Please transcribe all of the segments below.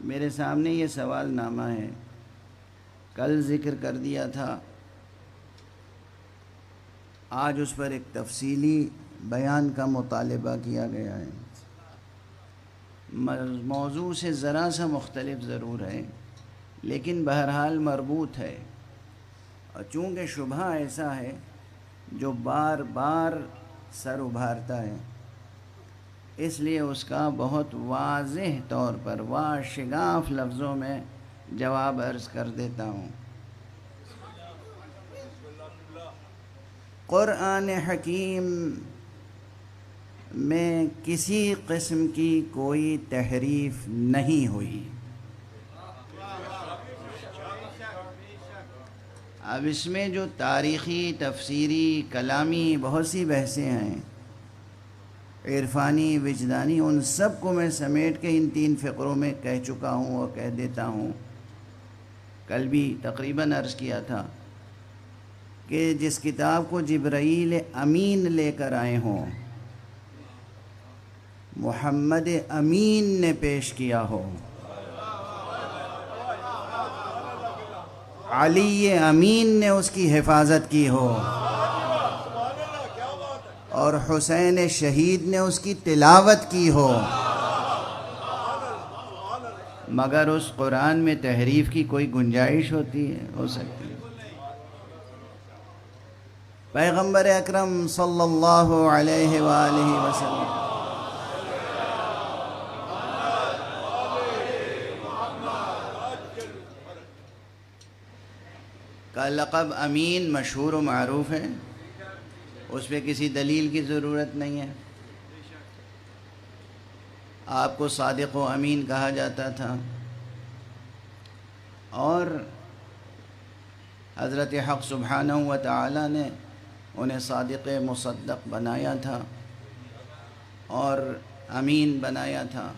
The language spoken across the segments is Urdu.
میرے سامنے یہ سوال نامہ ہے، کل ذکر کر دیا تھا، آج اس پر ایک تفصیلی بیان کا مطالبہ کیا گیا ہے۔ موضوع سے ذرا سا مختلف ضرور ہے لیکن بہرحال مربوط ہے، اور چونکہ شبہ ایسا ہے جو بار بار سر ابھارتا ہے، اس لیے اس کا بہت واضح طور پر واشگاف لفظوں میں جواب عرض کر دیتا ہوں۔ قرآن حکیم میں کسی قسم کی کوئی تحریف نہیں ہوئی۔ اب اس میں جو تاریخی، تفسیری، کلامی بہت سی بحثیں ہیں، عرفانی، وجدانی، ان سب کو میں سمیٹ کے ان 3 فقروں میں کہہ چکا ہوں اور کہہ دیتا ہوں۔ کل بھی تقریباً عرض کیا تھا کہ جس کتاب کو جبرائیل امین لے کر آئے ہوں، محمد امین نے پیش کیا ہو، علی امین نے اس کی حفاظت کی ہو، اور حسین شہید نے اس کی تلاوت کی ہو، مگر اس قرآن میں تحریف کی کوئی گنجائش ہوتی ہے؟ ہو سکتی ہے؟ پیغمبر اکرم صلی اللہ علیہ وآلہ وسلم کا لقب امین مشہور و معروف ہے، اس پہ کسی دلیل کی ضرورت نہیں ہے۔ آپ کو صادق و امین کہا جاتا تھا، اور حضرت حق سبحانہ و تعالی نے انہیں صادق مصدق بنایا تھا اور امین بنایا تھا۔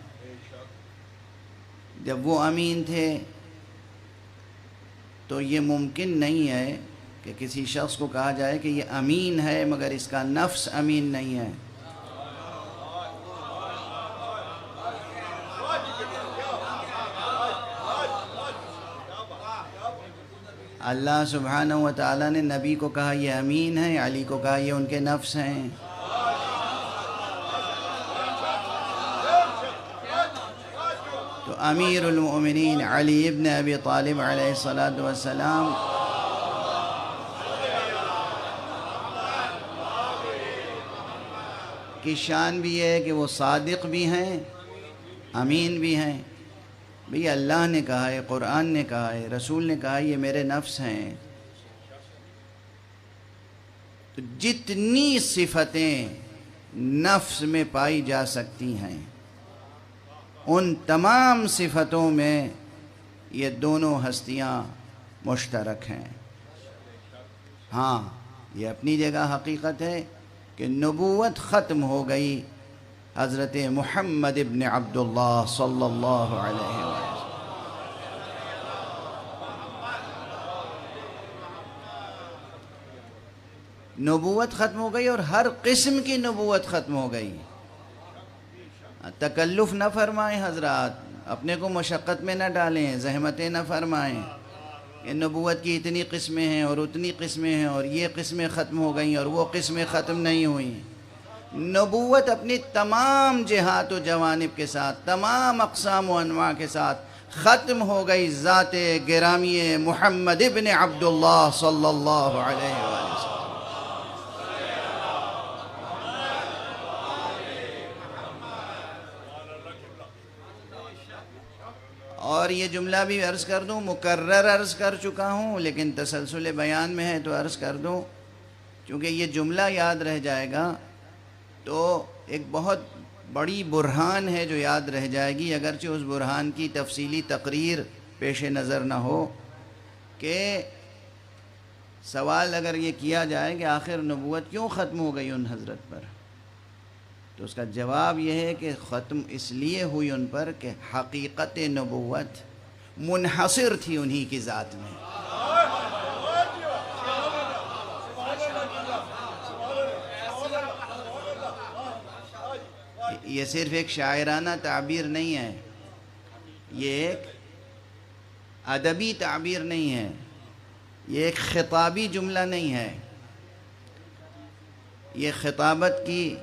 جب وہ امین تھے تو یہ ممکن نہیں ہے کہ کسی شخص کو کہا جائے کہ یہ امین ہے مگر اس کا نفس امین نہیں ہے۔ اللہ سبحانہ و تعالیٰ نے نبی کو کہا یہ امین ہے، علی کو کہا یہ ان کے نفس ہیں۔ تو امیر المؤمنین علی ابن ابی طالب علیہ السلام کی شان بھی ہے کہ وہ صادق بھی ہیں، امین بھی ہیں۔ بھئی اللہ نے کہا ہے، قرآن نے کہا ہے، رسول نے کہا ہے یہ میرے نفس ہیں۔ تو جتنی صفتیں نفس میں پائی جا سکتی ہیں، ان تمام صفتوں میں یہ دونوں ہستیاں مشترک ہیں۔ ہاں، یہ اپنی جگہ حقیقت ہے کہ نبوت ختم ہو گئی حضرت محمد ابن عبداللہ صلی اللہ علیہ وسلم۔ نبوت ختم ہو گئی، اور ہر قسم کی نبوت ختم ہو گئی۔ تکلف نہ فرمائیں حضرات، اپنے کو مشقت میں نہ ڈالیں، زحمتیں نہ فرمائیں کہ نبوت کی اتنی قسمیں ہیں اور اتنی قسمیں ہیں، اور یہ قسمیں ختم ہو گئیں اور وہ قسمیں ختم نہیں ہوئیں۔ نبوت اپنی تمام جہات و جوانب کے ساتھ، تمام اقسام و انواع کے ساتھ ختم ہو گئی ذات گرامی محمد ابن عبداللہ صلی اللہ علیہ وسلم۔ اور یہ جملہ بھی عرض کر دوں، مکرر عرض کر چکا ہوں لیکن تسلسل بیان میں ہے تو عرض کر دوں، چونکہ یہ جملہ یاد رہ جائے گا تو ایک بہت بڑی برہان ہے جو یاد رہ جائے گی، اگرچہ اس برہان کی تفصیلی تقریر پیش نظر نہ ہو۔ کہ سوال اگر یہ کیا جائے کہ آخر نبوت کیوں ختم ہو گئی ان حضرت پر، تو اس کا جواب یہ ہے کہ ختم اس لیے ہوئی ان پر کہ حقیقت نبوت منحصر تھی انہی کی ذات میں۔ یہ صرف ایک شاعرانہ تعبیر نہیں ہے، یہ ایک ادبی تعبیر نہیں ہے، یہ ایک خطابی جملہ نہیں ہے، یہ خطابت کی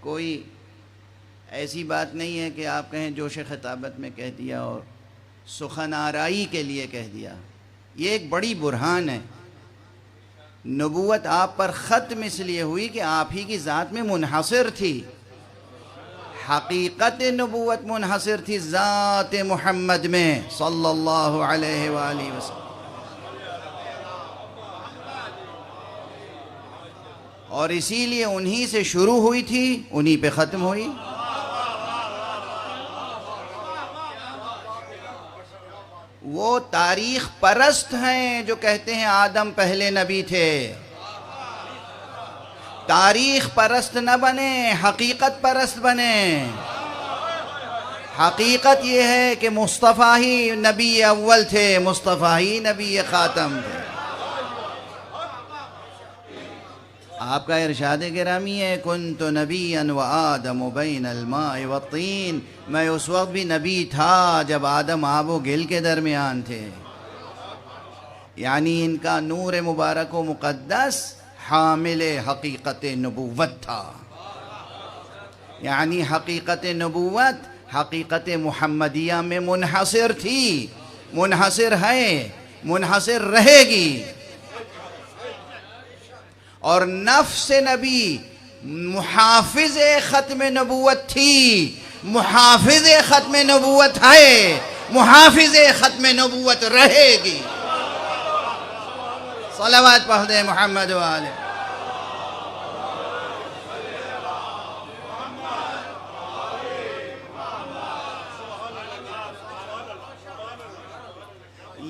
کوئی ایسی بات نہیں ہے کہ آپ کہیں جوش خطابت میں کہہ دیا اور سخن آرائی کے لیے کہہ دیا. یہ ایک بڑی برہان ہے. نبوت آپ پر ختم اس لیے ہوئی کہ آپ ہی کی ذات میں منحصر تھی. حقیقت نبوت منحصر تھی ذات محمد میں صلی اللہ علیہ وآلہ وسلم، اور اسی لیے انہی سے شروع ہوئی تھی، انہی پہ ختم ہوئی. وہ تاریخ پرست ہیں جو کہتے ہیں آدم پہلے نبی تھے. تاریخ پرست نہ بنے، حقیقت پرست بنے. حقیقت یہ ہے کہ مصطفیٰ ہی نبی اول تھے، مصطفیٰ ہی نبی خاتم تھے. آپ کا ارشاد گرامی ہے کنت نبیا وآدم بین الماء والطین، میں اس وقت بھی نبی تھا جب آدم آب و گل کے درمیان تھے. یعنی ان کا نور مبارک و مقدس حامل حقیقت نبوت تھا. یعنی حقیقت نبوت حقیقت محمدیہ میں منحصر تھی، منحصر ہے، منحصر رہے گی. اور نفس نبی محافظ ختم نبوت تھی، محافظ ختم نبوت ہے، محافظ ختم نبوت رہے گی. صلوات پڑھ دیں محمد والے.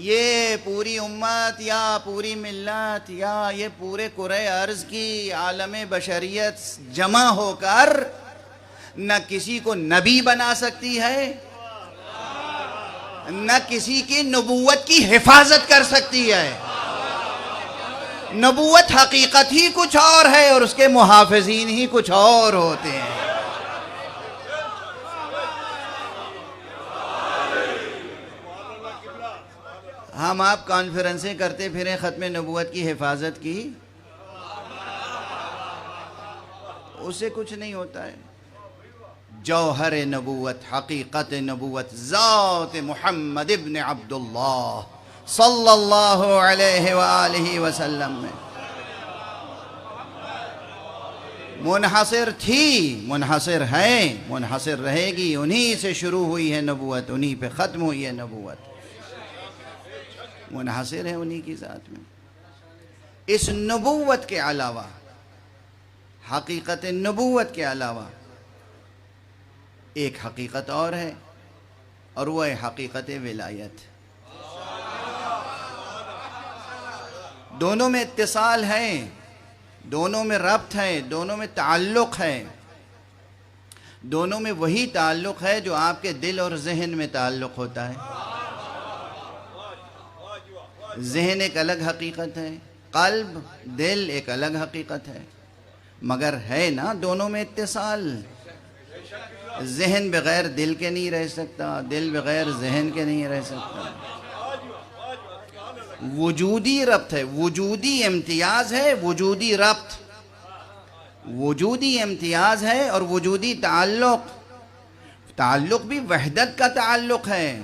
یہ پوری امت یا پوری ملت یا یہ پورے کرۂ ارض کی عالم بشریت جمع ہو کر نہ کسی کو نبی بنا سکتی ہے، نہ کسی کی نبوت کی حفاظت کر سکتی ہے. نبوت حقیقت ہی کچھ اور ہے اور اس کے محافظین ہی کچھ اور ہوتے ہیں. ہم آپ کانفرنسیں کرتے پھریں ختم نبوت کی حفاظت کی، اس سے کچھ نہیں ہوتا ہے. جوہر نبوت، حقیقت نبوت ذات محمد ابن عبداللہ صلی اللہ علیہ وآلہ وسلم میں منحصر تھی، منحصر ہے، منحصر رہے گی. انہی سے شروع ہوئی ہے نبوت، انہی پہ ختم ہوئی ہے نبوت. منحصر ہے انہی کی ذات میں. اس نبوت کے علاوہ، حقیقت نبوت کے علاوہ ایک حقیقت اور ہے، اور وہ ہے حقیقت ولایت. دونوں میں اتصال ہے، دونوں میں ربط ہے، دونوں میں تعلق ہے. دونوں میں وہی تعلق ہے جو آپ کے دل اور ذہن میں تعلق ہوتا ہے. ذہن ایک الگ حقیقت ہے، قلب دل ایک الگ حقیقت ہے، مگر ہے نا دونوں میں اتصال. ذہن بغیر دل کے نہیں رہ سکتا، دل بغیر ذہن کے نہیں رہ سکتا. وجودی ربط ہے، وجودی امتیاز ہے، وجودی ربط، وجودی امتیاز ہے اور وجودی تعلق. تعلق بھی وحدت کا تعلق ہے.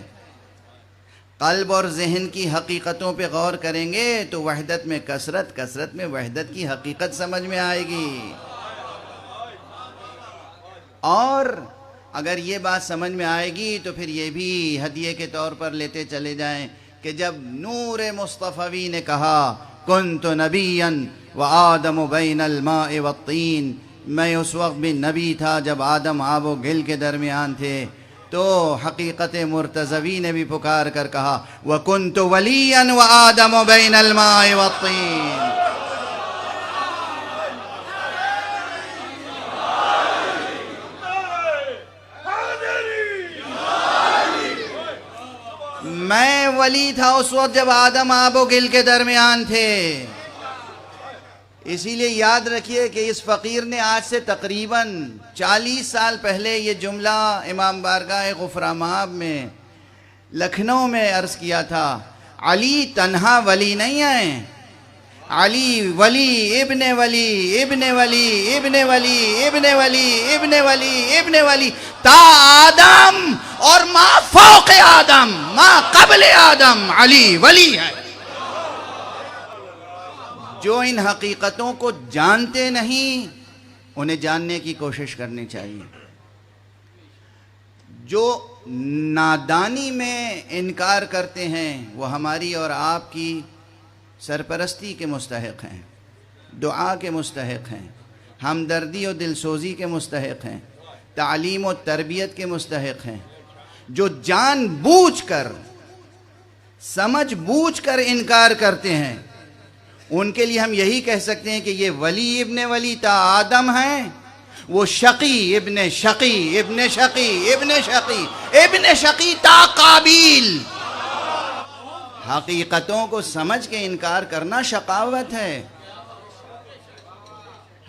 قلب اور ذہن کی حقیقتوں پہ غور کریں گے تو وحدت میں کثرت، کثرت میں وحدت کی حقیقت سمجھ میں آئے گی. اور اگر یہ بات سمجھ میں آئے گی تو پھر یہ بھی ہدیے کے طور پر لیتے چلے جائیں کہ جب نور مصطفی نے کہا کنت نبیا وآدم بین الماء والطین، میں اس وقت بھی نبی تھا جب آدم آب و گل کے درمیان تھے، تو حقیقت مرتضوی نے بھی پکار کر کہا وَكُنْتُ وَلِيًّا وَآدَمُ بَيْنَ الْمَاءِ وَالطِّينِ. میں ولی تھا اس وقت جب آدم آب و گل کے درمیان تھے. اسی لیے یاد رکھیے کہ اس فقیر نے آج سے تقریباً 40 سال پہلے یہ جملہ امام بارگاہ غفرہ مآب میں لکھنؤ میں عرض کیا تھا، علی تنہا ولی نہیں ہیں، علی ولی ابن ولی ابن ولی ابن ولی ابن ولی ابن ولی ابن ولی تا آدم اور ما فوق آدم ما قبل آدم علی ولی ہے۔ جو ان حقیقتوں کو جانتے نہیں انہیں جاننے کی کوشش کرنی چاہیے، جو نادانی میں انکار کرتے ہیں وہ ہماری اور آپ کی سرپرستی کے مستحق ہیں، دعا کے مستحق ہیں، ہمدردی و دلسوزی کے مستحق ہیں، تعلیم و تربیت کے مستحق ہیں۔ جو جان بوجھ کر سمجھ بوجھ کر انکار کرتے ہیں ان کے لیے ہم یہی کہہ سکتے ہیں کہ یہ ولی ابن ولی تا آدم ہیں، وہ شقی ابن شقی ابن شقی ابن شقی ابن شقی تا قابیل۔ حقیقتوں کو سمجھ کے انکار کرنا شقاوت ہے،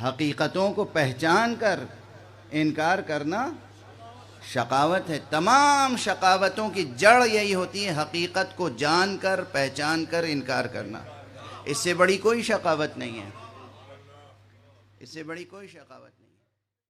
حقیقتوں کو پہچان کر انکار کرنا شقاوت ہے۔ تمام شقاوتوں کی جڑ یہی ہوتی ہے، حقیقت کو جان کر پہچان کر انکار کرنا۔ اس سے بڑی کوئی شقاوت نہیں ہے، اس سے بڑی کوئی شقاوت نہیں۔